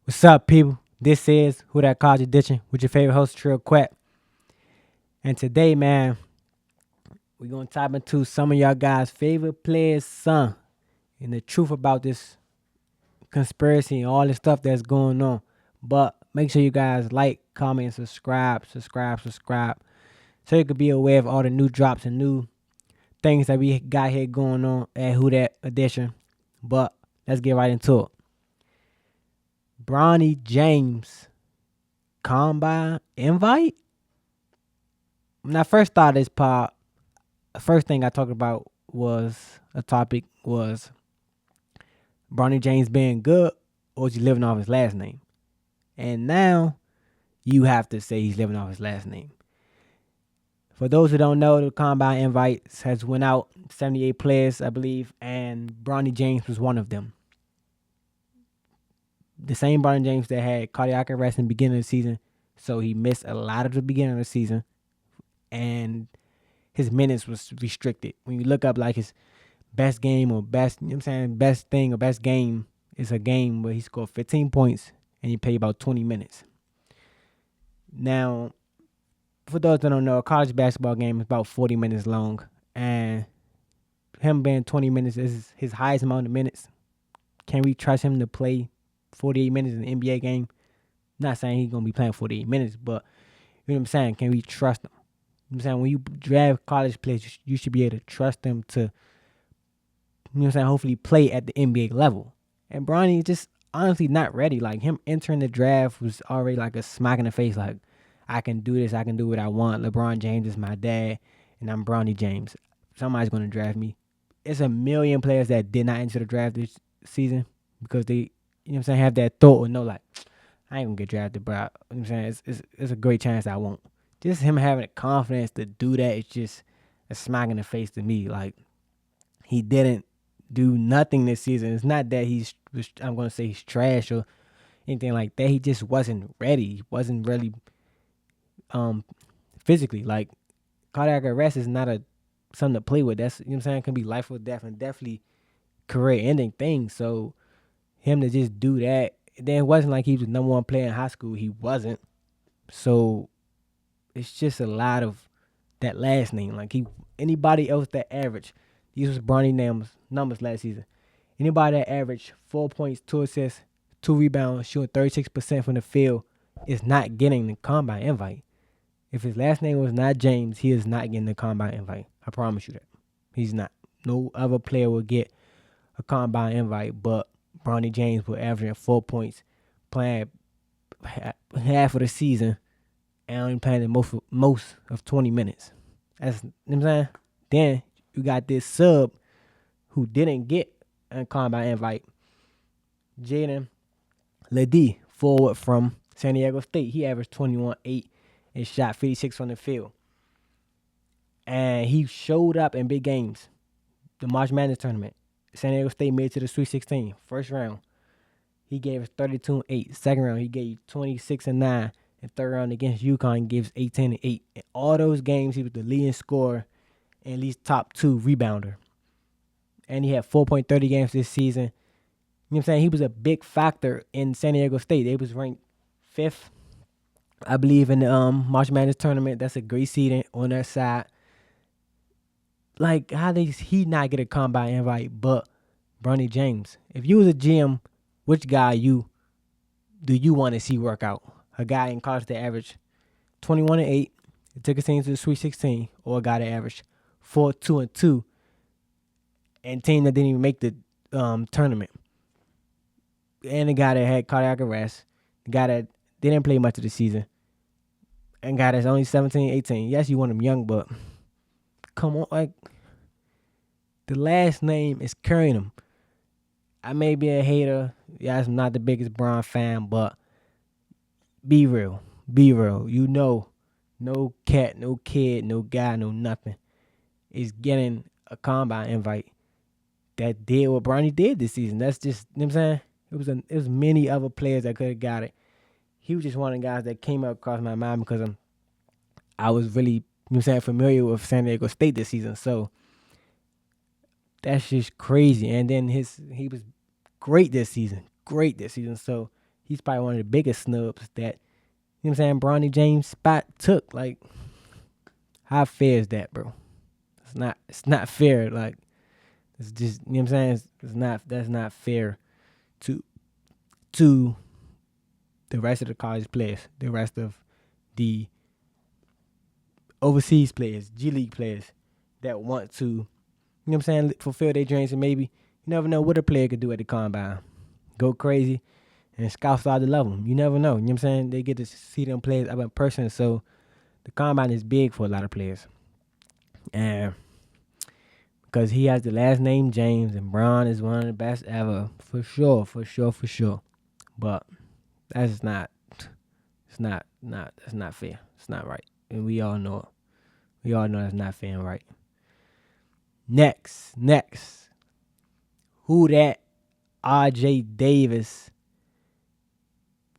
What's up, people? This is Who That College Edition with your favorite host, Trill Quet. And today, man, we're going to dive into some of y'all guys' favorite players' son and the truth about this conspiracy and all the stuff that's going on. But make sure you guys like, comment, and subscribe, so you could be aware of all the new drops and new things that we got here going on at Who That Edition. But let's get right into it. Bronny James combine invite? When I first started this pod, the first thing I talked about was a topic was Bronny James being good or is he living off his last name? And now you have to say he's living off his last name. For those who don't know, the combine invites has went out 78 players, I believe, and Bronny James was one of them. The same Bronny James that had cardiac arrest in the beginning of the season, so he missed a lot of the beginning of the season, and his minutes was restricted. When you look up like his best game or best, you know what I'm saying, best thing or best game is a game where he scored 15 points and he played about 20 minutes. Now, for those that don't know, a college basketball game is about 40 minutes long, and him being 20 minutes is his highest amount of minutes. Can we trust him to play 48 minutes in an NBA game? Not saying he's going to be playing 48 minutes, but you know what I'm saying? Can we trust him? You know what I'm saying? When you draft college players, you should be able to trust them to, you know what I'm saying, hopefully play at the NBA level. And Bronny just honestly not ready. Like, him entering the draft was already like a smack in the face. Like, I can do this. I can do what I want. LeBron James is my dad, and I'm Bronny James. Somebody's going to draft me. It's a million players that did not enter the draft this season because they, you know what I'm saying, have that thought or know, like, I ain't going to get drafted, bro. You know what I'm saying? It's a great chance I won't. Just him having the confidence to do that is just a smack in the face to me. Like, he didn't do nothing this season. It's not that I'm going to say he's trash or anything like that. He just wasn't ready. He wasn't really physically. Like, cardiac arrest is not something to play with. That's, you know what I'm saying, it can be life or death and definitely career-ending thing. So him to just do that, then it wasn't like he was the number one player in high school. He wasn't. So it's just a lot of that last name. Like, anybody else that averaged, these was Bronny numbers last season. Anybody that averaged 4 points, 2 assists, 2 rebounds, shooting 36% from the field is not getting the combine invite. If his last name was not James, he is not getting the combine invite. I promise you that. He's not. No other player will get a combine invite, but Bronny James will average 4 points, playing half of the season, and only playing the most of 20 minutes. That's, you know what I'm saying? Then you got this sub who didn't get a combine invite, Jaden Ledee, forward from San Diego State. He averaged 21-8 and shot 56 from the field. And he showed up in big games. The March Madness tournament, San Diego State made it to the Sweet 16, first round. He gave us 32-8. Second round, he gave 26-9. And third round against UConn, he gave us 18-8. In all those games, he was the leading scorer and at least top 2 rebounder. And he had 4.30 games this season. You know what I'm saying? He was a big factor in San Diego State. They was ranked 5th, I believe, in the March Madness tournament. That's a great seeding on their side. Like, how did he not get a combine invite but Bronny James? If you was a GM, which guy do you want to see work out? A guy in college that averaged 21-8, took his team to the Sweet 16, or a guy that averaged 4-2-2, and team that didn't even make the tournament, and the guy that had cardiac arrest, the guy that didn't play much of the season, and guy that's only 17, 18. Yes, you want him young, but come on, like, the last name is carrying him. I may be a hater. Yeah, I'm not the biggest Bron fan, but be real. Be real. You know, no cat, no kid, no guy, no nothing is getting a combine invite that did what Bronny did this season. That's just, you know what I'm saying? It was many other players that could have got it. He was just one of the guys that came up across my mind because I was really, you know what I'm saying, familiar with San Diego State this season. So that's just crazy. And then he was great this season. So he's probably one of the biggest snubs that, you know what I'm saying, Bronny James spot took. Like, how fair is that, bro? It's not fair. Like, it's just, you know what I'm saying? That's not fair to to the rest of the college players, the rest of the overseas players, G League players that want to, you know what I'm saying, fulfill their dreams, and maybe you never know what a player could do at the combine. Go crazy and scouts start to love them. You never know. You know what I'm saying? They get to see them players up in person. So the combine is big for a lot of players. And because he has the last name James, and Bron is one of the best ever, for sure, for sure, for sure. But that's not, that's not fair. It's not right. And we all know it. We all know that's not fair and right. Next. Who that? RJ Davis.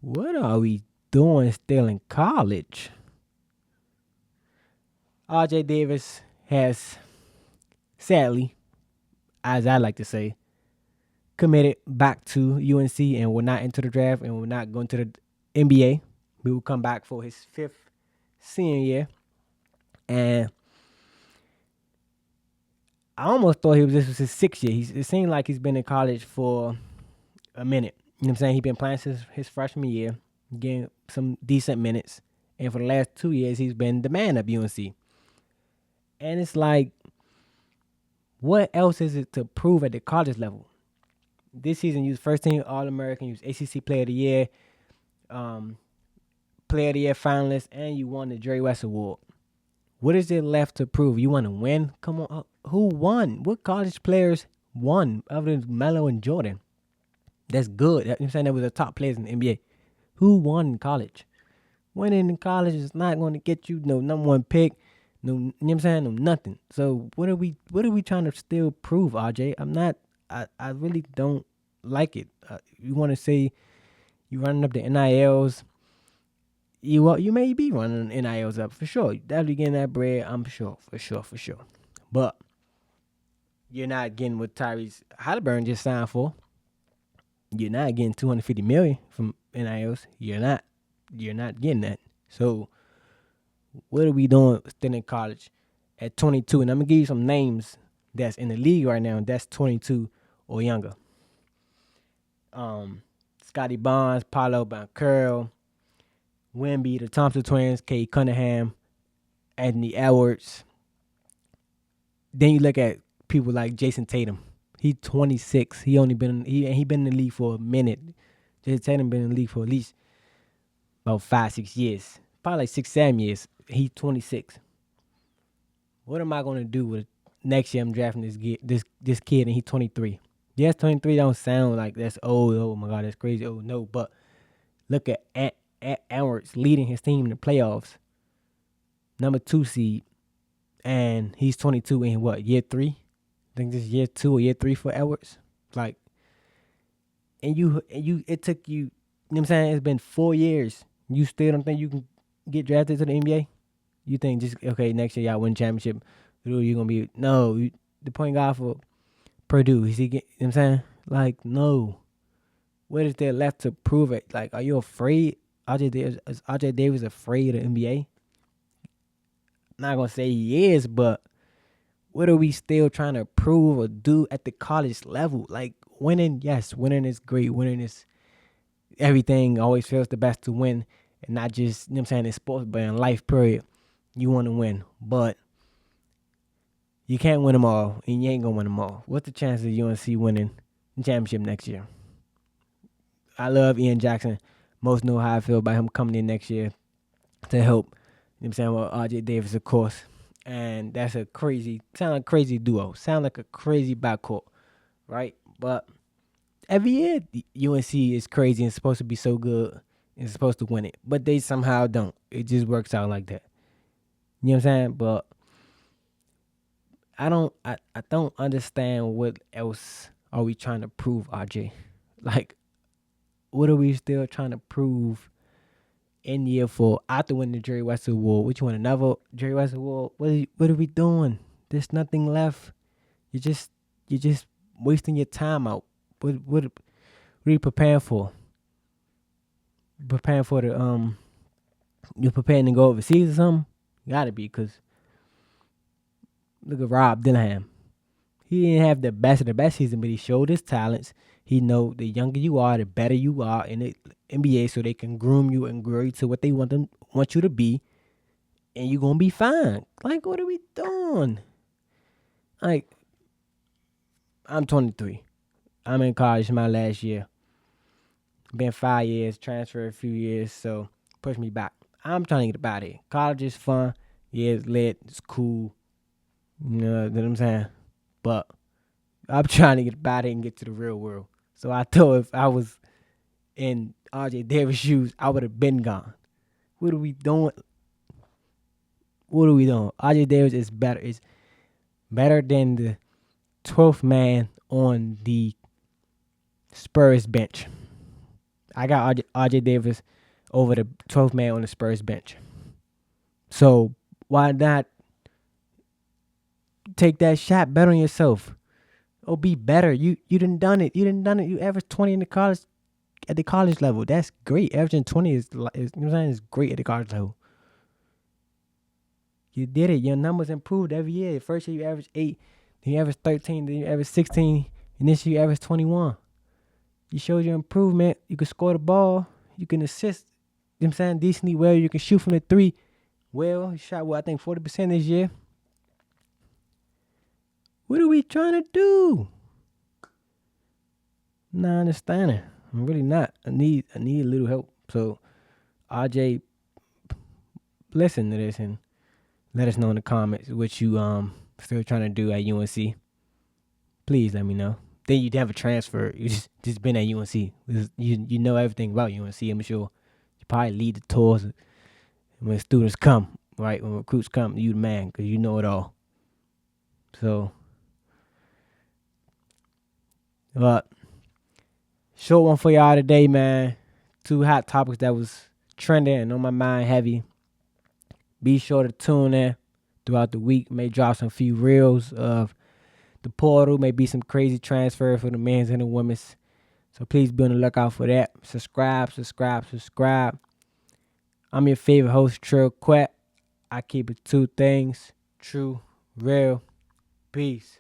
What are we doing still in college? RJ Davis has, sadly, as I like to say, committed back to UNC and will not enter the draft and will not go into the NBA. He will come back for his 5th senior year. And I almost thought this was his 6th year. It seemed like he's been in college for a minute. You know what I'm saying? He's been playing since his freshman year, getting some decent minutes. And for the last 2 years, he's been the man of UNC. And it's like, what else is it to prove at the college level? This season, you was first team All-American, you was ACC Player of the Year, Player of the Year finalist, and you won the Jerry West Award. What is it left to prove? You want to win? Come on. Who won? What college players won other than Melo and Jordan? That's good. You know what I'm saying? That was the top players in the NBA. Who won in college? Winning in college is not going to get you no number one pick. No, you know what I'm saying? No nothing. So what are we trying to still prove, RJ? I really don't like it. You want to say you running up the NILs. You may be running NILs up for sure. You definitely getting that bread, I'm sure, for sure. But you're not getting what Tyrese Halliburton just signed for. You're not getting $250 million from NILs. You're not getting that. So what are we doing still in college at 22? And I'm gonna give you some names that's in the league right now. That's 22 or younger. Scotty Barnes, Paolo Banchero, Wemby, the Thompson twins, Cade Cunningham, Anthony Edwards. Then you look at people like Jason Tatum. He's 26. He been in the league for a minute. Jason Tatum been in the league for at least about 5-6 years, probably like 6-7 years. He's 26. What am I gonna do with next year? I'm drafting this kid and he's 23. Yes, 23 don't sound like that's old. Oh my God, that's crazy. Oh no, but look at Edwards leading his team in the playoffs, number 2 seed, and he's 22 in what, year 3? I think this is year 2 or year 3 for Edwards. Like, and it took you. You know what I'm saying? It's been 4 years. You still don't think you can get drafted to the NBA? You think just okay next year y'all win championship? You're gonna be the point guard for Purdue. Is he get? You know what I'm saying? Like, no. What is there left to prove it? Like, are you afraid? Is RJ Davis afraid of the NBA? Not gonna say he is, but what are we still trying to prove or do at the college level? Like, winning, yes, winning is great. Winning is everything. Always feels the best to win, and not just, you know what I'm saying, in sports, but in life, period. You want to win, but you can't win them all, and you ain't gonna win them all. What's the chances of UNC winning the championship next year? I love Ian Jackson. Most know how I feel about him coming in next year to help. You know what I'm saying? Well, RJ Davis, of course. And that's sound like a crazy duo. Sound like a crazy backcourt, right? But every year, UNC is crazy and supposed to be so good and supposed to win it. But they somehow don't. It just works out like that. You know what I'm saying? But I don't understand what else are we trying to prove, RJ. Like, what are we still trying to prove in year 4 after winning the Jerry West Award? Which one? Another Jerry West Award? What are we doing? There's nothing left. You're just wasting your time out. What are you preparing for? preparing for the you preparing to go overseas or something? You gotta be, cause look at Rob Dillingham. He didn't have the best of the best season, but he showed his talents. He know the younger you are, the better you are in the NBA, so they can groom you and grow you to what they want you to be, and you're gonna be fine. Like, what are we doing? Like, I'm 23. I'm in college my last year. Been 5 years, transferred a few years, so push me back. I'm trying to get about it. College is fun. Yeah, it's lit. It's cool. You know what I'm saying? But I'm trying to get about it and get to the real world. So I thought if I was in RJ Davis' shoes, I would have been gone. What are we doing? What are we doing? RJ Davis is better. Is better than the 12th man on the Spurs bench. I got RJ Davis over the 12th man on the Spurs bench. So why not take that shot? Bet on yourself. Or be better. You done done it. You done done it. You averaged 20 in the college at the college level. That's great. Averaging 20 is you know what I'm saying, is great at the college level. You did it. Your numbers improved every year. First year you averaged 8, then you averaged 13, then you averaged 16, and this year you averaged 21. You showed your improvement. You can score the ball. You can assist. You know what I'm saying, decently well. You can shoot from the three. Well, you shot I think 40% this year. What are we trying to do? I'm not understanding. I'm really not. I need a little help. So RJ, listen to this and let us know in the comments what you still trying to do at UNC. Please let me know. Then you never transfer. You just been at UNC. You know everything about UNC. I'm sure you probably lead the tours when students come, right? When recruits come, you the man because you know it all. So, but short one for y'all today, man. 2 hot topics that was trending and on my mind heavy. Be sure to tune in throughout the week. May drop some few reels of the portal. May be some crazy transfer for the men's and the women's. So please be on the lookout for that. Subscribe. I'm your favorite host, Trill Quet. I keep it 2 things. True, real, peace.